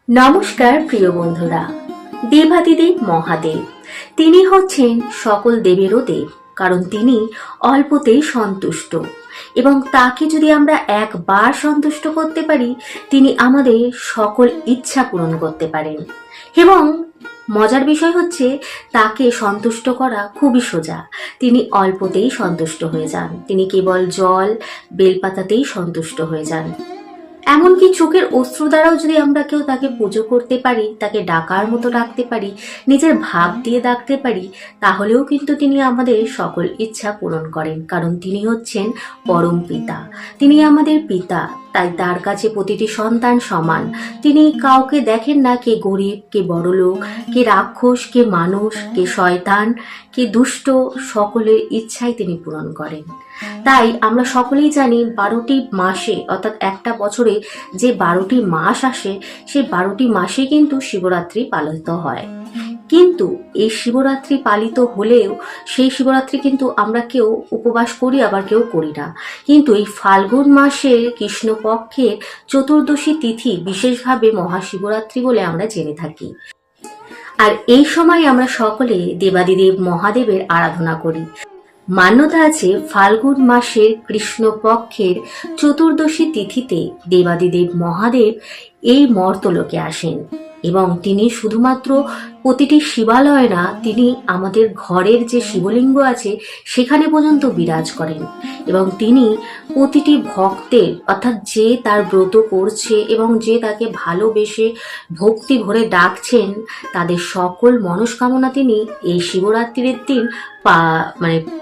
নমস্কার প্রিয় বন্ধুরা। দেবাদিদেব মহাদেব তিনি হচ্ছেন সকল দেবেরও দেব, কারণ তিনি অল্পতেই সন্তুষ্ট এবং তাকে যদি আমরা একবার সন্তুষ্ট করতে পারি তিনি আমাদের সকল ইচ্ছা পূরণ করতে পারেন। এবং মজার বিষয় হচ্ছে তাকে সন্তুষ্ট করা খুবই সোজা। তিনি অল্পতেই সন্তুষ্ট হয়ে যান, তিনি কেবল জল বেলপাতাতেই সন্তুষ্ট হয়ে যান। এমনকি চোখের অশ্রু দ্বারাও যদি আমরা কেউ তাকে পুজো করতে পারি, তাকে ডাকার মতো ডাকতে পারি, নিজের ভাব দিয়ে ডাকতে পারি, তাহলেও কিন্তু তিনি আমাদের সকল ইচ্ছা পূরণ করেন, কারণ তিনি হচ্ছেন পরম পিতা। তিনি আমাদের পিতা, তাই তার কাছে প্রতিটি সন্তান সমান। তিনি কাউকে দেখেন না কে গরিব, কে বড়লোক, কে রাক্ষস, কে মানুষ, কে শয়তান, কে দুষ্ট, সকলের ইচ্ছাই তিনি পূরণ করেন। তাই আমরা সকলেই জানি 12টি মাসে অর্থাৎ একটা বছরে যে 12টি মাস আসে সেই 12টি মাসে কিন্তু শিবরাত্রি পালিত হয়। কিন্তু এই শিবরাত্রি পালিত হলেও সেই শিবরাত্রি কিন্তু আমরা কেউ উপবাস করি, আবার কেউ করি না। কিন্তু এই ফাল্গুন মাসের কৃষ্ণপক্ষের চতুর্দশী তিথি বিশেষভাবে মহাশিবরাত্রি বলে আমরা জেনে থাকি। আর এই সময় আমরা সকলে দেবাদিদেব মহাদেবের আরাধনা করি। মান্যতা আছে ফাল্গুন মাসের কৃষ্ণপক্ষের চতুর্দশী তিথিতে দেবাদিদেব মহাদেব এই মর্তলোকে আসেন এবং তিনি শুধুমাত্র প্রতিটি শিবালয় না, তিনি আমাদের ঘরের যে শিবলিঙ্গ আছে সেখানে পর্যন্ত বিরাজ করেন এবং তিনি প্রতিটি ভক্তের অর্থাৎ যে তার ব্রত করছে এবং যে তাকে ভালোবেসে ভক্তি ভরে ডাকছেন তাদের সকল মনস্কামনা তিনি এই শিবরাত্রির দিন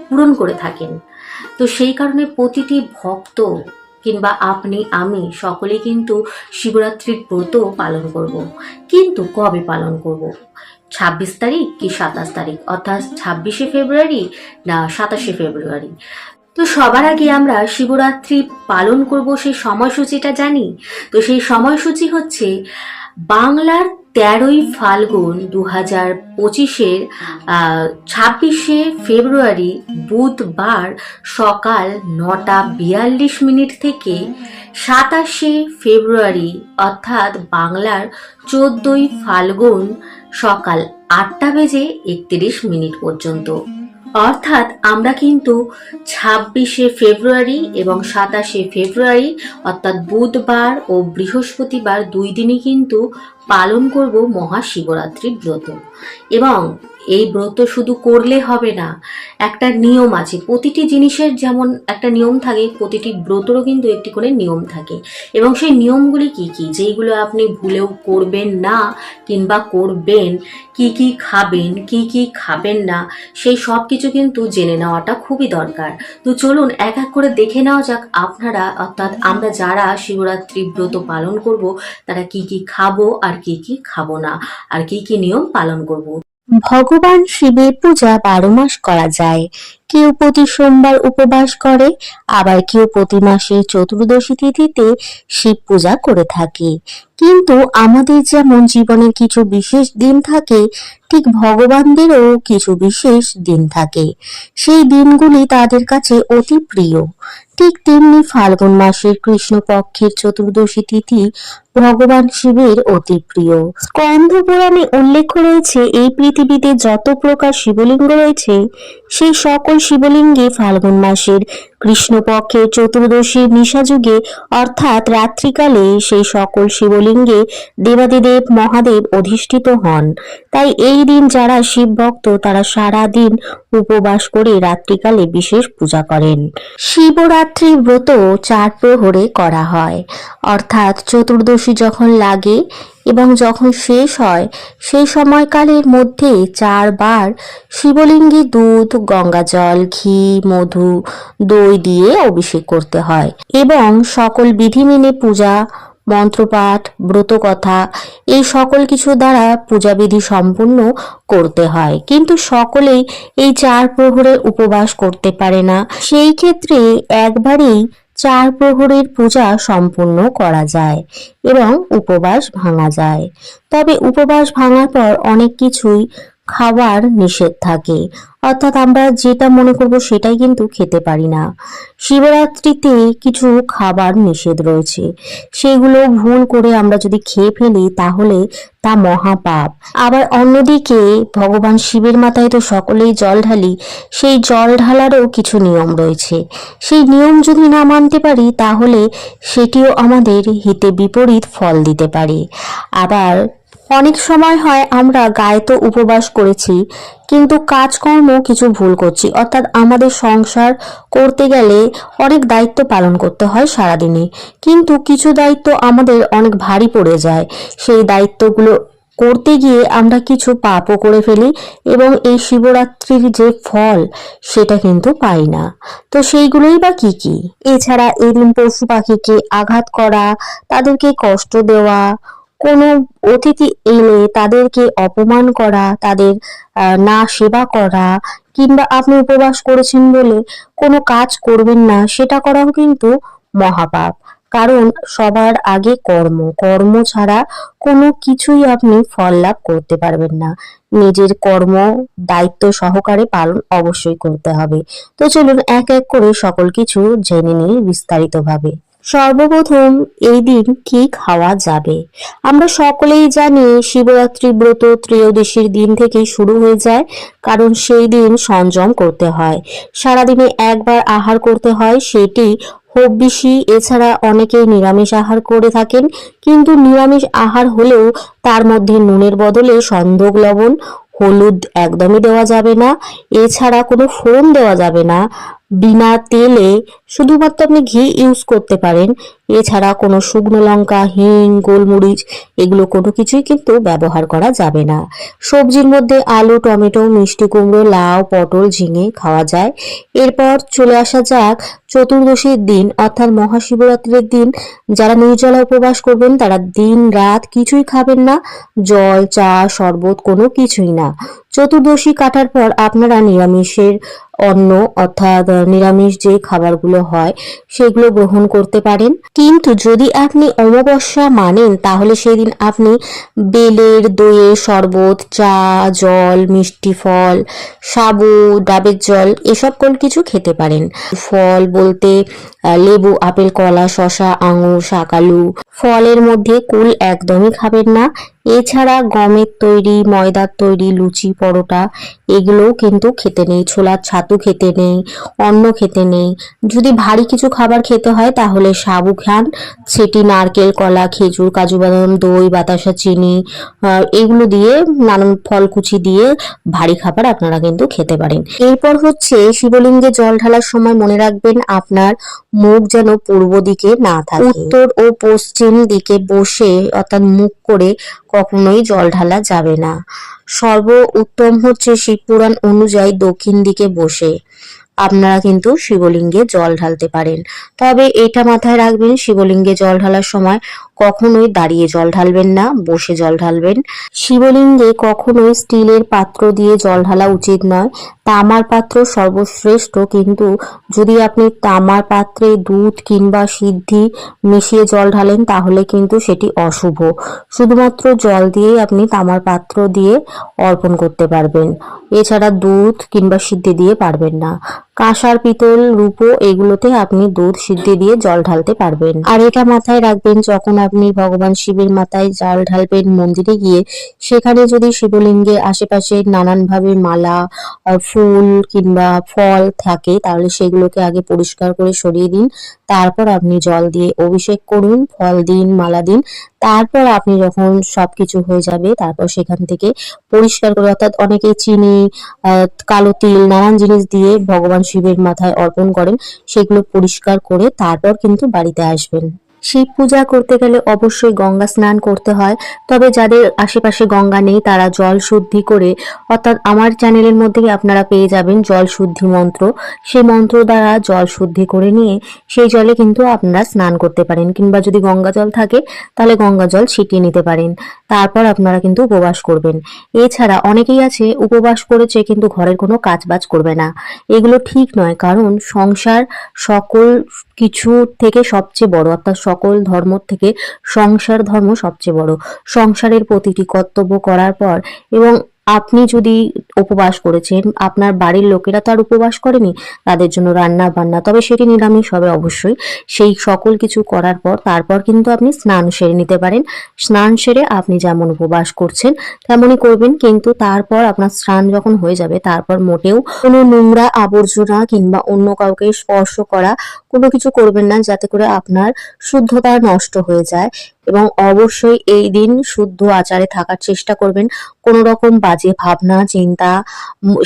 পূরণ করে থাকেন। তো সেই কারণে প্রতিটি ভক্ত কিংবা আপনি আমি সকলে কিন্তু শিবরাত্রির ব্রত পালন করব। কিন্তু কবে পালন করব? 26 তারিখ কি 27 তারিখ, অর্থাৎ 26শে ফেব্রুয়ারি না 27শে ফেব্রুয়ারি? তো সবার আগে আমরা শিবরাত্রি পালন করব সেই সময়সূচিটা জানি। তো সেই সময়সূচি হচ্ছে বাংলার 13ই ফাল্গুন 2025-এর 26শে ফেব্রুয়ারি বুধবার সকাল 9:42 থেকে 27শে ফেব্রুয়ারি অর্থাৎ বাংলার 14ই ফাল্গুন সকাল 8:31 পর্যন্ত। অর্থাৎ আমরা কিন্তু 26শে ফেব্রুয়ারি এবং 27শে ফেব্রুয়ারি অর্থাৎ বুধবার ও বৃহস্পতিবার 2 দিনই কিন্তু পালন করব মহাশিবরাত্রি ব্রত। এবং এই ব্রত শুধু করলে হবে না, একটা নিয়ম আছে। প্রতিটি জিনিসের যেমন একটা নিয়ম থাকে, প্রতিটি ব্রতরও কিন্তু একটি করে নিয়ম থাকে। এবং সেই নিয়মগুলি কি কি, যেইগুলো আপনি ভুলেও করবেন না কিংবা করবেন, কি কি খাবেন, কি কি খাবেন না, সেই সব কিছু কিন্তু জেনে নেওয়াটা খুবই দরকার। তো চলুন এক এক করে দেখে নেওয়া যাক আপনারা অর্থাৎ আমরা যারা শিবরাত্রি ব্রত পালন করব তারা কি কি খাবো আর কি কি খাবো না, আর কি কি নিয়ম পালন করব। ভগবান শিবের পূজা 12 মাস করা যায়। কেউ প্রতি সোমবার উপবাস করে, আবার কেউ প্রতি মাসের চতুর্দশী তিথিতে শিব পূজা করে থাকে। কিন্তু আমাদের যেমন জীবনের কিছু বিশেষ দিন থাকে, ঠিক ভগবানদেরও কিছু বিশেষ দিন থাকে। সেই দিনগুলি তাদের কাছে অতি প্রিয়। ঠিক তেমনি ফাল্গুন মাসের কৃষ্ণপক্ষের চতুর্দশী তিথি ভগবান শিবের অতি প্রিয়। স্কন্দ পুরাণে উল্লেখ রয়েছে এই পৃথিবীতে যত প্রকার শিবলিঙ্গ রয়েছে সেই সকল শিবলিঙ্গে ফাল্গুন মাসের কৃষ্ণপক্ষের চতুর্দশীর নিশাযুগে অর্থাৎ রাত্রিকালে সেই সকল শিবলিঙ্গে দেবাদিদেব মহাদেব অধিষ্ঠিত হন। তাই এই দিন যারা শিব ভক্ত তারা সারা দিন উপবাস করে রাত্রিকালে বিশেষ পূজা করেন। শিবরাত্রি ব্রত 4 প্রহরে করা হয়, অর্থাৎ চতুর্দশী যখন লাগে এবং যখন শেষ হয় সেই সময়কালের মধ্যে 4 বার শিবলিঙ্গে দুধ, গঙ্গাজল, ঘি, মধু, দই দিয়ে অভিষেক করতে হয় এবং সকল বিধি মেনে পূজা, মন্ত্রপাঠ, ব্রতকথা এই সকল কিছু দ্বারা পূজাবিধি সম্পূর্ণ করতে হয়। কিন্তু সকলেই এই 4 প্রহরে উপবাস করতে পারে না। সেই ক্ষেত্রে একবারেই 4 প্রহরের পূজা সম্পূর্ণ করা যায় এবং উপবাস ভাঙা যায়। তবে উপবাস ভাঙার পর অনেক কিছুই খাবার নিষেধ থাকে, অর্থাৎ আমরা যেটা মনে করব সেটাই কিন্তু খেতে পারি না। শিবরাত্রিতে কিছু খাবার নিষেধ রয়েছে, সেগুলো ভুল করে আমরা যদি খেয়ে ফেলি তাহলে তা মহাপাপ। আবার অন্যদিকে ভগবান শিবের মাথায় তো সকলেই জল ঢালি, সেই জল ঢালারও কিছু নিয়ম রয়েছে। সেই নিয়ম যদি না মানতে পারি তাহলে সেটিও আমাদের হিতে বিপরীত ফল দিতে পারে। আবার অনেক সময় হয় আমরা গায়ে তো উপবাস করেছি কিন্তু কাজকর্ম কিছু ভুল করছি, অর্থাৎ আমাদের সংসার করতে গেলে অনেক দায়িত্ব পালন করতে হয় সারাদিনে, কিন্তু কিছু দায়িত্ব আমাদের অনেক ভারী পড়ে যায়। সেই দায়িত্বগুলো করতে গিয়ে আমরা কিছু পাপও করে ফেলি এবং এই শিবরাত্রির যে ফল সেটা কিন্তু পাই না। তো সেইগুলোই বা কি কি? এছাড়া এদিন পশু পাখিকে আঘাত করা, তাদেরকে কষ্ট দেওয়া, কোনো অতিথি এলে তাদেরকে অপমান করা, তাদের না সেবা করা, কিংবা আপনি উপবাস করেছেন বলে কোনো কাজ করবেন না সেটা করাও কিন্তু মহাপাপ। কারণ সবার আগে কর্ম, কর্ম ছাড়া কোনো কিছুই আপনি ফল লাভ করতে পারবেন না। নিজের কর্ম দায়িত্ব সহকারে পালন অবশ্যই করতে হবে। তো চলুন এক এক করে সকল কিছু জেনে নিই বিস্তারিতভাবে। সর্বপ্রথম এই দিন কি খাওয়া যাবে? আমরা সকলেই জানি শিবরাত্রি ব্রত ত্রয়োদশীর দিন থেকেই শুরু হয়ে যায়, কারণ সেই দিন সংযম করতে হয়, সারাদিনে একবার আহার করতে হয়, সেটি হবিষি। এছাড়া অনেকেই নিরামিষ আহার করে থাকেন, কিন্তু নিরামিষ আহার হলেও তার মধ্যে নুনের বদলে সন্ধক লবণ, হলুদ একদমই দেওয়া যাবে না। এছাড়া কোনো ফোড়ন দেওয়া যাবে না। বিনা তেলে শুধুমাত্র আপনি ঘি ইউজ করতে পারেন। এছাড়া কোনো শুকনো লঙ্কা, হিং, গোলমরিচ এগুলো কোনো কিছুই কিন্তু ব্যবহার করা যাবে না। সবজির মধ্যে আলু, টমেটো, মিষ্টি কুমড়ো, লাউ, পটল, ঝিঙে খাওয়া যায়। এরপর চলে আসা যাক চতুর্দশীর দিন, অর্থাৎ মহাশিবরাত্রির দিন যারা নির্জলা উপবাস করবেন তারা দিন রাত কিছুই খাবেন না, জল, চা, শরবত কোনো কিছুই না। চতুর্দশী কাটার পর আপনারা নিরামিষের অন্ন, অর্থাৎ নিরামিষ যে খাবারগুলো হয় সেগুলো গ্রহণ করতে পারেন। কিন্তু যদি আপনি অমাবস্যা মানেন তাহলে সেদিন আপনি বেলের, দইয়ের শরবত, চা, জল, মিষ্টি ফল, সাবু, ডাবের জল এসব কোন কিছু খেতে পারেন। ফল বলতে লেবু, আপেল, কলা, শসা, আঙুর, শাকালু। ফলের মধ্যে কুল একদমই খাবেন না। এছাড়া গমের তৈরি, ময়দার তৈরি লুচি, পরোটা এগুলোও কিন্তু খেতে নেই। ছোলার ছাতু খেতে নেই, অন্ন খেতে নেই। যদি ভারী কিছু খাবার খেতে হয় তাহলে সাবু খান, সেটি নারকেল, কলা, খেজুর, কাজু বাদাম, দই, বাতাসা, চিনি এগুলো দিয়ে, নানান ফল কুচি দিয়ে ভারী খাবার আপনারা কিন্তু খেতে পারেন। এরপর হচ্ছে শিবলিঙ্গে জল ঢালার সময় মনে রাখবেন আপনার মুখ যেন পূর্ব দিকে না থাকে। উত্তর ও পশ্চিম দিকে বসে অর্থাৎ মুখ করে কখনোই জল ঢালা যাবে না। সর্ব উত্তম হচ্ছে শিবপুরাণ অনুযায়ী দক্ষিণ দিকে বসে আপনারা কিন্তু শিবলিঙ্গে জল ঢালতে পারেন। তবে এটা মাথায় রাখবেন, শিবলিঙ্গে জল ঢালার সময় কখনোই দাঁড়িয়ে জল ঢালবেন না, বসে জল ঢালবেন। শিবলিঙ্গে কখনোই স্টিলের পাত্র দিয়ে জল ঢালা উচিত নয়, তামার পাত্র সর্বশ্রেষ্ঠ। কিন্তু যদি আপনি তামার পাত্রে দুধ কিংবা সিদ্ধি মিশিয়ে জল ঢালেন তাহলে কিন্তু সেটি অশুভ। শুধুমাত্র জল দিয়েই আপনি তামার পাত্র দিয়ে অর্পণ করতে পারবেন, এছাড়া দুধ কিংবা সিদ্ধি দিয়ে পারবেন না। কাঁসার, পিতল, রূপো এগুলোতে আপনি দুধ সিদ্ধি দিয়ে জল ঢালতে পারবেন। আর এটা মাথায় রাখবেন, যখন আপনি ভগবান শিবের মাথায় জল ঢালবেন মন্দিরে গিয়ে, সেখানে যদি শিবলিঙ্গে আশেপাশে নানানভাবে মালা, ফুল কিংবা ফল থাকে তাহলে সেগুলোকে আগে পরিষ্কার করে সরিয়ে দিন। তারপর আপনি জল দিয়ে অভিষেক করুন, ফল দিন, মালা দিন। তারপর আপনি যখন সবকিছু হয়ে যাবে তারপর সেখান থেকে পরিষ্কার করে, অর্থাৎ অনেকে চিনি, কালো তিল, নানান জিনিস দিয়ে ভগবান শিবের মাথায় অর্পণ করেন, সেগুলো পরিষ্কার করে তারপর কিন্তু বাড়িতে আসবেন। শিব পূজা করতে গেলে অবশ্যই গঙ্গা স্নান করতে হয়। তবে যাদের আশেপাশে গঙ্গা নেই তারা জল শুদ্ধি করে, অর্থাৎ আমার চ্যানেলের মধ্যে আপনারা পেয়ে যাবেন জল শুদ্ধি মন্ত্র, সেই মন্ত্র দ্বারা জল শুদ্ধি করে নিয়ে সেই জলে কিন্তু আপনারা স্নান করতে পারেন, কিংবা যদি গঙ্গা জল থাকে তাহলে গঙ্গা জল ছিটিয়ে নিতে পারেন। তারপর আপনারা কিন্তু উপবাস করবেন। এছাড়া অনেকেই আছে উপবাস করেছে কিন্তু ঘরের কোনো কাজ বাজ করবে না, এগুলো ঠিক নয়। কারণ সংসার সকল কিছু থেকে সবচেয়ে বড়, অর্থাৎ সকল ধর্ম থেকে সংসার ধর্ম সবচেয়ে বড়। সংসারের প্রতিটি কর্তব্য করার পর এবং আপনি যদি উপবাস করেছেন, আপনার বাড়ির লোকেরা তো আর উপবাস করেনি, তাদের জন্য রান্না বান্না, তবে সেটি নিরামিষ হবে অবশ্যই। সেই সকল কিছু করার পর তারপর কিন্তু আপনি স্নান সেরে নিতে পারেন। স্নান সেরে আপনি যেমন উপবাস করছেন তেমনই করবেন, কিন্তু তারপর আপনার স্নান যখন হয়ে যাবে তারপর মোটেও কোনো নোংরা আবর্জনা কিংবা অন্য কাউকে স্পর্শ করা কোনো কিছু করবেন না, যাতে করে আপনার শুদ্ধতা নষ্ট হয়ে যায়। এবং অবশ্যই এই দিন শুদ্ধ আচারে থাকার চেষ্টা করবেন। কোনো রকম বাজে ভাবনা চিন্তা,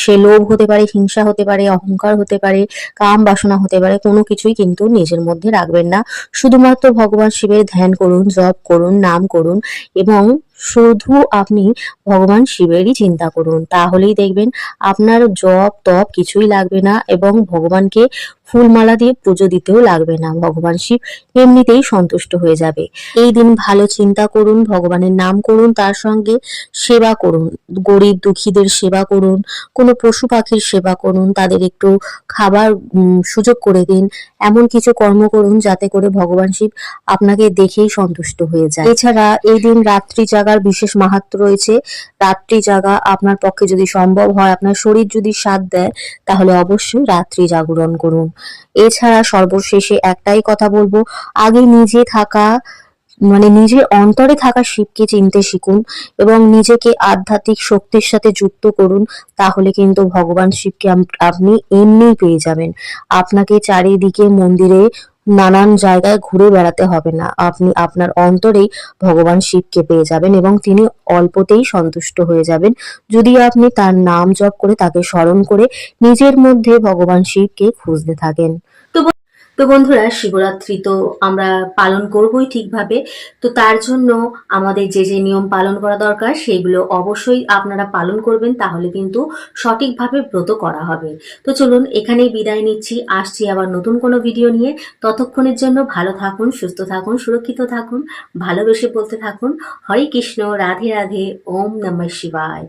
সে লোভ হতে পারে, হিংসা হতে পারে, অহংকার হতে পারে, কাম বাসনা হতে পারে, কোনো কিছুই কিন্তু নিজের মধ্যে রাখবেন না। শুধুমাত্র ভগবান শিবের ধ্যান করুন, জপ করুন, নাম করুন এবং শুধু আপনি ভগবান শিবেরই চিন্তা করুন। তাহলেই দেখবেন আপনার জপ তপ কিছুই লাগবে না এবং ভগবানকে ফুলমালা দিয়ে পুজো দিতেও লাগবে না। ভগবান শিব এমনিতেই সন্তুষ্ট হয়ে যাবে। এই দিন ভালো চিন্তা করুন, ভগবানের নাম করুন, তার সঙ্গে সেবা করুন, গরিব দুঃখীদের সেবা করুন, কোনো পশু পাখির সেবা করুন, তাদের একটু খাবার সুযোগ করে দিন। এমন কিছু কর্ম করুন যাতে করে ভগবান শিব আপনাকে দেখেই সন্তুষ্ট হয়ে যায়। এছাড়া এই দিন রাত্রি জাগার বিশেষ মাহাত্ম্য রয়েছে। রাত্রি জাগা আপনার পক্ষে যদি সম্ভব হয়, আপনার শরীর যদি সাথ দেয়, তাহলে অবশ্যই রাত্রি জাগরণ করুন। এছাড়া সর্বশেষে একটাই কথা বলবো, আগে নিজের অন্তরে থাকা শিবকে চিনতে শিখুন এবং নিজেকে আধ্যাত্মিক শক্তির সাথে যুক্ত করুন। তাহলে কিন্তু ভগবান শিবকে আপনি এমনিই পেয়ে যাবেন। আপনাকে চারিদিকে মন্দিরে নানান জায়গায় ঘুরে বেড়াতে হবে না, আপনি আপনার অন্তরেই ভগবান শিবকে পেয়ে যাবেন এবং তিনি অল্পতেই সন্তুষ্ট হয়ে যাবেন, যদি আপনি তার নাম জপ করে তাকে স্মরণ করে নিজের মধ্যে ভগবান শিবকে খুঁজতে থাকেন। তো বন্ধুরা, শিবরাত্রি তো আমরা পালন করবই ঠিকভাবে। তো তার জন্য আমাদের যে যে নিয়ম পালন করা দরকার সেগুলো অবশ্যই আপনারা পালন করবেন, তাহলে কিন্তু সঠিকভাবে ব্রত করা হবে। তো চলুন এখানেই বিদায় নিচ্ছি, আসছি আবার নতুন কোনো ভিডিও নিয়ে। ততক্ষণের জন্য ভালো থাকুন, সুস্থ থাকুন, সুরক্ষিত থাকুন, ভালোবেসে বলতে থাকুন হরে কৃষ্ণ, রাধে রাধে, ওম নমঃ শিবায়।